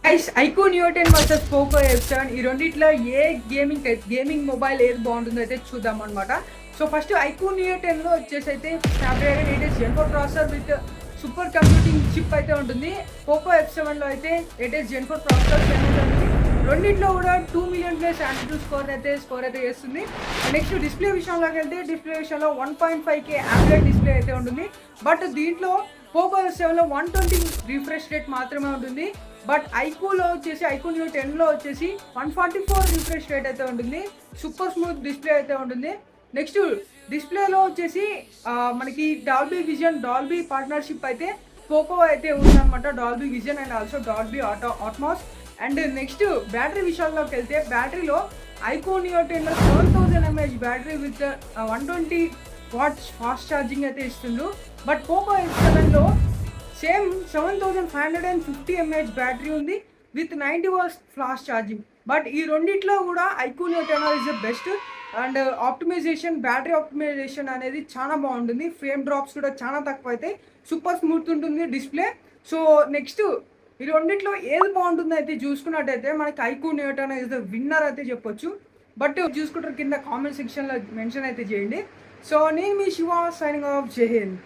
Guys iQOO Neo 10 versus Poco F7 ఈ రెండిట్లో ఏ gaming mobile ఏది బాగుంటుందో అయితే చూద్దాం అనమాట. సో ఫస్ట్ ఐక్యూ న్యూ 10 లో వచ్చేసి అయితే Snapdragon 8 Gen 4 processor with super computing chip అయితే ఉంటుంది. పోకో F7 లో అయితే 8 Gen 4 ప్రాసెసర్ ఉంటుంది. రెండిట్లో కూడా 2 మిలియన్ ప్లస్ ఆంటిట్యూడ్ స్కోర్ అయితే చేస్తుంది. నెక్స్ట్ డిస్ప్లే విషయంలోకి వెళ్తే డిస్ప్లే విషయంలో 1.5K AMOLED డిస్ప్లే అయితే ఉంటుంది. బట్ దీంట్లో పోకో F7 లో 120 రిఫ్రెష్ రేట్ మాత్రమే ఉంటుంది. బట్ ఐక్యూలో వచ్చేసి ఐక్యూ న్యూ 10లో వచ్చేసి 144 రిఫ్రెష్ రేట్ అయితే ఉంటుంది. సూపర్ స్మూత్ డిస్ప్లే అయితే ఉంటుంది. నెక్స్ట్ డిస్ప్లేలో వచ్చేసి మనకి డాల్బీ పార్ట్నర్షిప్ అయితే పోకో అయితే ఉందన్నమాట. Dolby vision and also Dolby Atmos. And next battery విషయాల్లోకి వెళ్తే బ్యాటరీలో ఐక్యూ న్యూ 10లో 7000 mAh battery with 120 watts fast charging అయితే ఇస్తుండ్రు. బట్ పోకో F7లో సేమ్ 7550 mAh బ్యాటరీ ఉంది with 90 watts flash charging. But ఈ రెండిట్లో కూడా iQOO Neo 10 is the best. And battery optimization అనేది చాలా బాగుంటుంది. ఫ్రేమ్ డ్రాప్స్ కూడా చాలా తక్కువ అయితే సూపర్ స్మూత్ ఉంటుంది డిస్ప్లే. సో నెక్స్ట్ ఈ రెండిట్లో ఏది బాగుంటుందో అయితే చూసుకున్నట్టయితే మనకి iQOO Neo 10 is the winner అయితే చెప్పొచ్చు. బట్ చూసుకుంటారు కింద కామెంట్ సెక్షన్లో మెన్షన్ అయితే చేయండి. సో నేను మీ శివ సైనింగ్ ఆఫ్. జై హింద్.